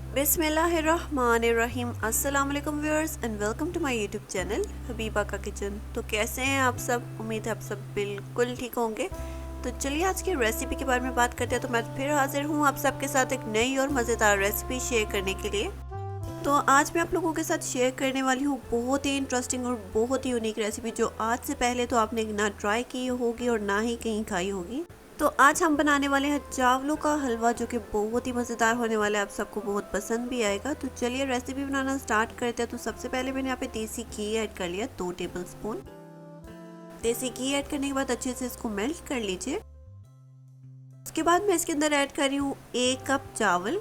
बिस्मिल्लाहिर्रहमानिर्रहीम। अस्सलाम वालेकुम viewers and welcome to my YouTube channel Habiba का किचन। तो कैसे हैं आप सब? उम्मीद है आप सब बिल्कुल ठीक होंगे। तो चलिए आज की रेसिपी के बारे में बात करते हैं। तो मैं फिर हाजिर हूँ आप सबके साथ एक नई और मज़ेदार रेसिपी शेयर करने के लिए। तो आज मैं आप लोगों के साथ शेयर करने वाली हूँ बहुत ही इंटरेस्टिंग और बहुत ही यूनिक रेसिपी, जो आज से पहले तो आपने ना ट्राई की होगी और ना ही कहीं खाई होगी। तो आज हम बनाने वाले हैं चावलों का हलवा, जो कि बहुत ही मज़ेदार होने वाला है, आप सबको बहुत पसंद भी आएगा। तो चलिए रेसिपी बनाना स्टार्ट करते हैं। तो सबसे पहले मैंने यहाँ पे देसी घी ऐड कर लिया 2 टेबल स्पून। देसी घी ऐड करने के बाद अच्छे से इसको मेल्ट कर लीजिए। उसके बाद मैं इसके अंदर ऐड कर रही हूँ 1 कप चावल।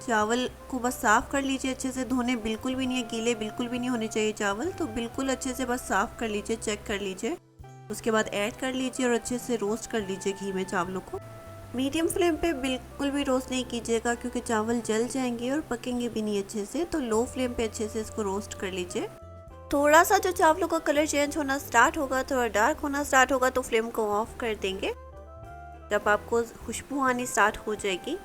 चावल को बस साफ़ कर लीजिए अच्छे से, धोने बिल्कुल भी नहीं है, गीले बिल्कुल भी नहीं होने चाहिए चावल। तो बिल्कुल अच्छे से बस साफ़ कर लीजिए, चेक कर लीजिए। उसके बाद ऐड कर लीजिए और अच्छे से रोस्ट कर लीजिए घी में चावलों को। मीडियम फ्लेम पे बिल्कुल भी रोस्ट नहीं कीजिएगा, क्योंकि चावल जल जाएंगे और पकेंगे भी नहीं अच्छे से। तो लो फ्लेम पे अच्छे से इसको रोस्ट कर लीजिए। थोड़ा सा जो चावलों का कलर चेंज होना स्टार्ट होगा, थोड़ा डार्क होना स्टार्ट होगा, तो फ्लेम को ऑफ कर देंगे। जब आपको खुशबू आनी स्टार्ट हो जाएगी,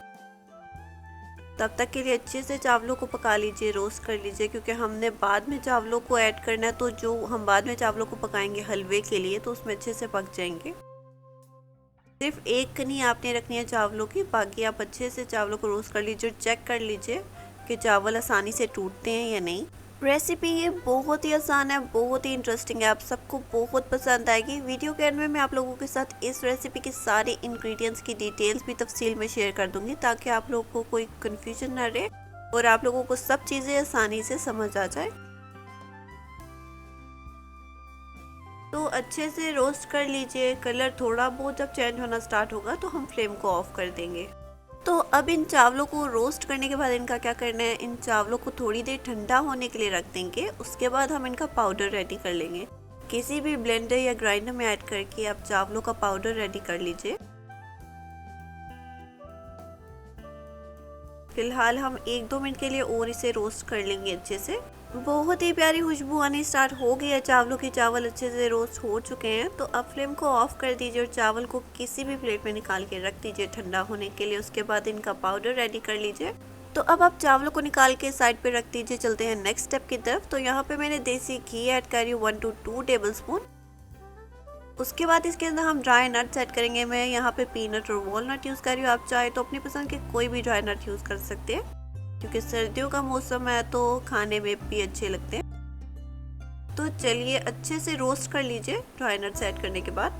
तब तक के लिए अच्छे से चावलों को पका लीजिए, रोस्ट कर लीजिए, क्योंकि हमने बाद में चावलों को ऐड करना है। तो जो हम बाद में चावलों को पकाएंगे हलवे के लिए, तो उसमें अच्छे से पक जाएंगे। सिर्फ एक कनी आपने रखनी है चावलों की, बाकी आप अच्छे से चावलों को रोस्ट कर लीजिए और चेक कर लीजिए कि चावल आसानी से टूटते हैं या नहीं। रेसिपी ये बहुत ही आसान है, बहुत ही इंटरेस्टिंग है, आप सबको बहुत पसंद आएगी। वीडियो के एंड में मैं आप लोगों के साथ इस रेसिपी के सारे इंग्रेडिएंट्स की डिटेल्स भी तफसील में शेयर कर दूंगी, ताकि आप लोगों को कोई कन्फ्यूजन ना रहे और आप लोगों को सब चीज़ें आसानी से समझ आ जाए। तो अच्छे से रोस्ट कर लीजिए। कलर थोड़ा बहुत जब चेंज होना स्टार्ट होगा, तो हम फ्लेम को ऑफ कर देंगे। तो अब इन चावलों को रोस्ट करने के बाद इनका क्या करना है, इन चावलों को थोड़ी देर ठंडा होने के लिए रख देंगे। उसके बाद हम इनका पाउडर रेडी कर लेंगे। किसी भी ब्लेंडर या ग्राइंडर में ऐड करके आप चावलों का पाउडर रेडी कर लीजिए। फिलहाल हम 1-2 मिनट के लिए और इसे रोस्ट कर लेंगे अच्छे से। बहुत ही प्यारी खुशबू आनी स्टार्ट हो गई है चावलों की, चावल अच्छे से रोस्ट हो चुके हैं। तो अब फ्लेम को ऑफ कर दीजिए और चावल को किसी भी प्लेट में निकाल के रख दीजिए ठंडा होने के लिए। उसके बाद इनका पाउडर रेडी कर लीजिए। तो अब आप चावलों को निकाल के साइड पे रख दीजिए। चलते हैं नेक्स्ट स्टेप की तरफ। तो यहाँ पे मैंने देसी घी ऐड कर रही हूँ 1 to 2 टेबल स्पून। उसके बाद इसके अंदर हम ड्राई नट्स ऐड करेंगे। मैं यहाँ पे पीनट और वॉलनट यूज़ कर रही हूँ, आप चाहे तो अपनी पसंद के कोई भी ड्राई नट यूज़ कर सकते हैं, क्योंकि सर्दियों का मौसम है तो खाने में भी अच्छे लगते हैं। तो चलिए अच्छे से रोस्ट कर लीजिए ड्राई नट्स ऐड करने के बाद।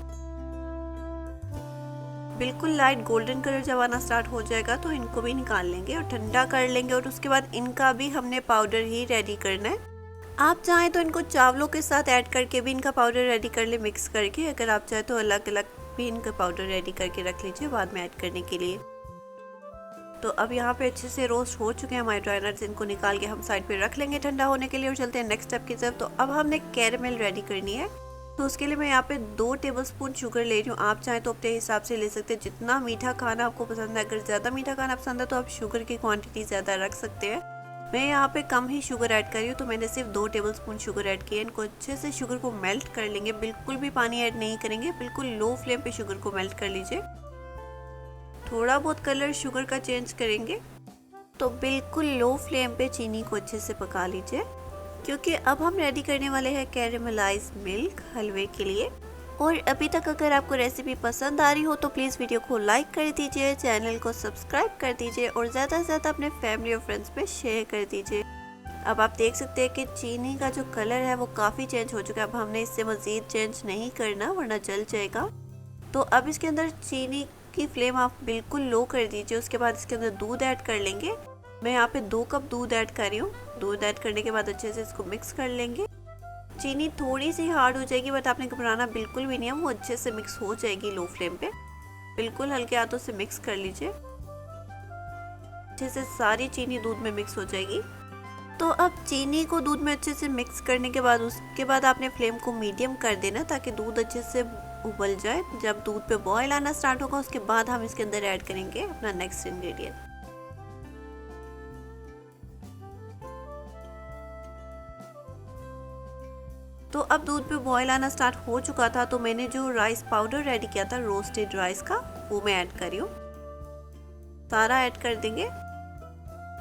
बिल्कुल लाइट गोल्डन कलर जब आना स्टार्ट हो जाएगा, तो इनको भी निकाल लेंगे और ठंडा कर लेंगे। और उसके बाद इनका भी हमने पाउडर ही रेडी करना है। आप चाहें तो इनको चावलों के साथ ऐड करके भी इनका पाउडर रेडी कर ले, मिक्स करके। अगर आप चाहें तो अलग अलग भी इनका पाउडर रेडी करके रख लीजिए बाद में ऐड करने के लिए। तो अब यहाँ पे अच्छे से रोस्ट हो चुके हैं हमारे ड्राई नट्स। इनको निकाल के हम साइड पे रख लेंगे ठंडा होने के लिए और चलते हैं नेक्स्ट स्टेप की तरफ। तो अब हमने कैरेमल रेडी करनी है। तो उसके लिए मैं यहाँ पे 2 टेबलस्पून शुगर ले रही हूँ। आप चाहें तो अपने हिसाब से ले सकते हैं, जितना मीठा खाना आपको पसंद है। अगर ज़्यादा मीठा खाना पसंद है तो आप शुगर की क्वांटिटी ज़्यादा रख सकते हैं। मैं यहाँ पे कम ही शुगर ऐड कर रही हूँ, तो मैंने सिर्फ 2 टेबलस्पून शुगर ऐड किया है। इनको अच्छे से शुगर को मेल्ट कर लेंगे, बिल्कुल भी पानी ऐड नहीं करेंगे। बिल्कुल लो फ्लेम पे शुगर को मेल्ट कर लीजिए। थोड़ा बहुत कलर शुगर का चेंज करेंगे। तो बिल्कुल लो फ्लेम पे चीनी को अच्छे से पका लीजिए, क्योंकि अब हम रेडी करने वाले हैं कैरेमलाइज मिल्क हलवे के लिए। और अभी तक अगर आपको रेसिपी पसंद आ रही हो तो प्लीज़ वीडियो को लाइक कर दीजिए, चैनल को सब्सक्राइब कर दीजिए और ज़्यादा से ज़्यादा अपने फैमिली और फ्रेंड्स में शेयर कर दीजिए। अब आप देख सकते हैं कि चीनी का जो कलर है वो काफ़ी चेंज हो चुका है। अब हमने इससे मज़ीद चेंज नहीं करना, वरना जल जाएगा। तो अब इसके अंदर चीनी की फ्लेम आप बिल्कुल लो कर दीजिए। उसके बाद इसके अंदर दूध ऐड कर लेंगे। मैं यहाँ पे 2 कप दूध ऐड कर रही हूँ। दूध ऐड करने के बाद अच्छे से इसको मिक्स कर लेंगे। चीनी थोड़ी सी हार्ड हो जाएगी, बट आपने घबराना बिल्कुल भी नहीं है, वो अच्छे से मिक्स हो जाएगी लो फ्लेम पे। बिल्कुल हल्के हाथों से मिक्स कर लीजिए। अच्छे से सारी चीनी दूध में मिक्स हो जाएगी। तो अब चीनी को दूध में अच्छे से मिक्स करने के बाद उसके बाद आपने फ्लेम को मीडियम कर देना, ताकि दूध अच्छे से उबल जाए। जब दूध पे बॉयल आना स्टार्ट होगा, उसके बाद हम इसके अंदर ऐड करेंगे अपना नेक्स्ट इंग्रेडिएंट। तो अब दूध पे बॉयल आना स्टार्ट हो चुका था, तो मैंने जो राइस पाउडर रेडी किया था रोस्टेड राइस का, वो मैं ऐड कर रही हूँ। सारा ऐड कर देंगे।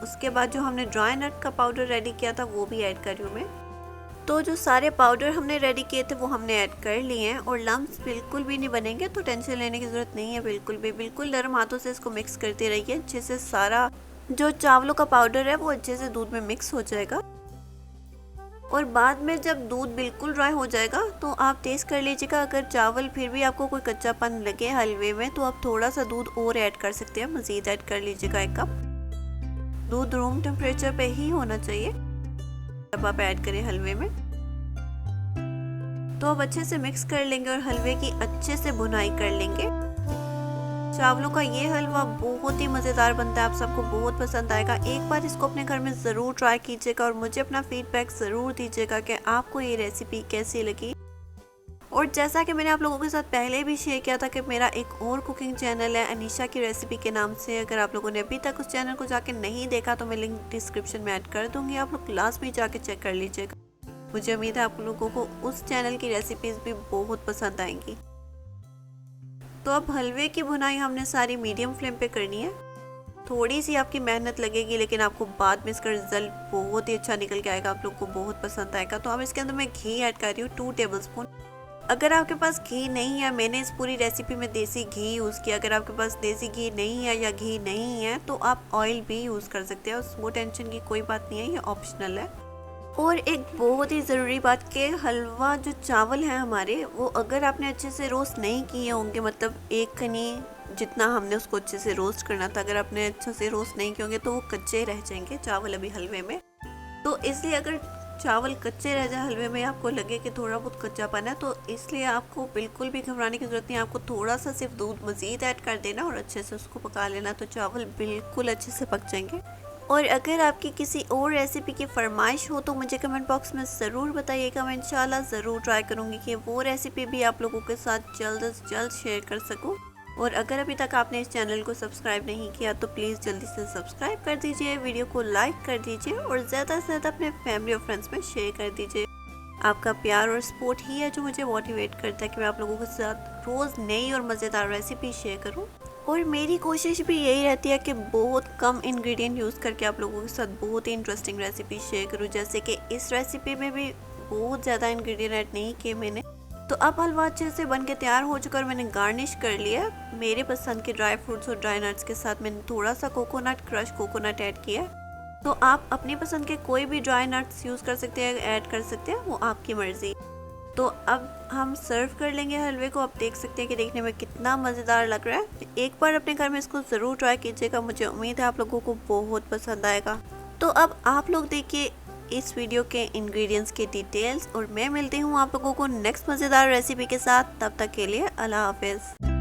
उसके बाद जो हमने ड्राई नट का पाउडर रेडी किया था वो भी ऐड कर रही हूँ मैं। तो जो सारे पाउडर हमने रेडी किए थे वो हमने ऐड कर लिए हैं और लम्स बिल्कुल भी नहीं बनेंगे, तो टेंशन लेने की ज़रूरत नहीं है बिल्कुल भी। बिल्कुल नरम हाथों से इसको मिक्स करते रहिए, अच्छे से सारा जो चावलों का पाउडर है वो अच्छे से दूध में मिक्स हो जाएगा। और बाद में जब दूध बिल्कुल ड्राई हो जाएगा तो आप टेस्ट कर लीजिएगा। अगर चावल फिर भी आपको कोई कच्चापन लगे हलवे में तो आप थोड़ा सा दूध और ऐड कर सकते हैं, मज़ीद ऐड कर लीजिएगा 1 कप। दूध रूम टेम्परेचर पे ही होना चाहिए जब आप ऐड करें हलवे में। तो अब अच्छे से मिक्स कर लेंगे और हलवे की अच्छे से भुनाई कर लेंगे। चावलों का ये हलवा बहुत ही मज़ेदार बनता है, आप सबको बहुत पसंद आएगा। एक बार इसको अपने घर में ज़रूर ट्राई कीजिएगा और मुझे अपना फीडबैक ज़रूर दीजिएगा कि आपको ये रेसिपी कैसी लगी। और जैसा कि मैंने आप लोगों के साथ पहले भी शेयर किया था कि मेरा एक और कुकिंग चैनल है अनीशा की रेसिपी के नाम से। अगर आप लोगों ने अभी तक उस चैनल को जाके नहीं देखा तो मैं लिंक डिस्क्रिप्शन में ऐड कर दूँगी, आप लोग लास्ट में जाके चेक कर लीजिएगा। मुझे उम्मीद है आप लोगों को उस चैनल की रेसिपीज़ भी बहुत पसंद आएंगी। तो अब हलवे की भुनाई हमने सारी मीडियम फ्लेम पे करनी है। थोड़ी सी आपकी मेहनत लगेगी लेकिन आपको बाद में इसका रिजल्ट बहुत ही अच्छा निकल के आएगा, आप लोग को बहुत पसंद आएगा। तो अब इसके अंदर मैं घी ऐड कर रही हूँ 2 टेबलस्पून। अगर आपके पास घी नहीं है, मैंने इस पूरी रेसिपी में देसी घी यूज़ किया। अगर आपके पास देसी घी नहीं है या घी नहीं है तो आप ऑयल भी यूज़ कर सकते हैं, वो टेंशन की कोई बात नहीं है, ये ऑप्शनल है। और एक बहुत ही ज़रूरी बात कि हलवा जो चावल है हमारे वो अगर आपने अच्छे से रोस्ट नहीं किए होंगे, मतलब एक खनी जितना हमने उसको अच्छे से रोस्ट करना था, अगर आपने अच्छे से रोस्ट नहीं किए होंगे तो वो कच्चे रह जाएंगे चावल अभी हलवे में। तो इसलिए अगर चावल कच्चे रह जाए हलवे में, आपको लगे कि थोड़ा बहुत कच्चापन है, तो इसलिए आपको बिल्कुल भी घबराने की ज़रूरत नहीं है। आपको थोड़ा सा सिर्फ दूध मज़ीद ऐड कर देना और अच्छे से उसको पका लेना, तो चावल बिल्कुल अच्छे से पक जाएंगे। और अगर आपकी किसी और रेसिपी की फरमाइश हो तो मुझे कमेंट बॉक्स में ज़रूर बताइएगा, मैं इंशाल्लाह ज़रूर ट्राई करूँगी कि वो रेसिपी भी आप लोगों के साथ जल्द से जल्द शेयर कर सकूँ। और अगर अभी तक आपने इस चैनल को सब्सक्राइब नहीं किया तो प्लीज़ जल्दी से सब्सक्राइब कर दीजिए, वीडियो को लाइक कर दीजिए और ज़्यादा से ज़्यादा अपने फैमिली और फ्रेंड्स में शेयर कर दीजिए। आपका प्यार और सपोर्ट ही है जो मुझे मोटिवेट करता है कि मैं आप लोगों के साथ रोज़ नई और मज़ेदार रेसिपी शेयर करूँ। और मेरी कोशिश भी यही रहती है कि बहुत कम इंग्रेडिएंट यूज़ करके आप लोगों के साथ बहुत ही इंटरेस्टिंग रेसिपी शेयर करूँ। जैसे कि इस रेसिपी में भी बहुत ज़्यादा इंग्रेडिएंट ऐड नहीं किए मैंने। तो अब हलवा अच्छे से बन के तैयार हो चुका और मैंने गार्निश कर लिया मेरे पसंद के ड्राई फ्रूट्स और ड्राई नट्स के साथ। मैंने थोड़ा सा कोकोनट क्रश कोकोनट ऐड किया। तो आप अपनी पसंद के कोई भी ड्राई नट्स यूज़ कर सकते हैं, ऐड कर सकते हैं, वो आपकी मर्ज़ी। तो अब हम सर्व कर लेंगे हलवे को। आप देख सकते हैं कि देखने में कितना मज़ेदार लग रहा है। एक बार अपने घर में इसको ज़रूर ट्राई कीजिएगा, मुझे उम्मीद है आप लोगों को बहुत पसंद आएगा। तो अब आप लोग देखिए इस वीडियो के इंग्रेडिएंट्स के डिटेल्स और मैं मिलती हूँ आप लोगों को नेक्स्ट मज़ेदार रेसिपी के साथ। तब तक के लिए अल्लाह हाफिज़।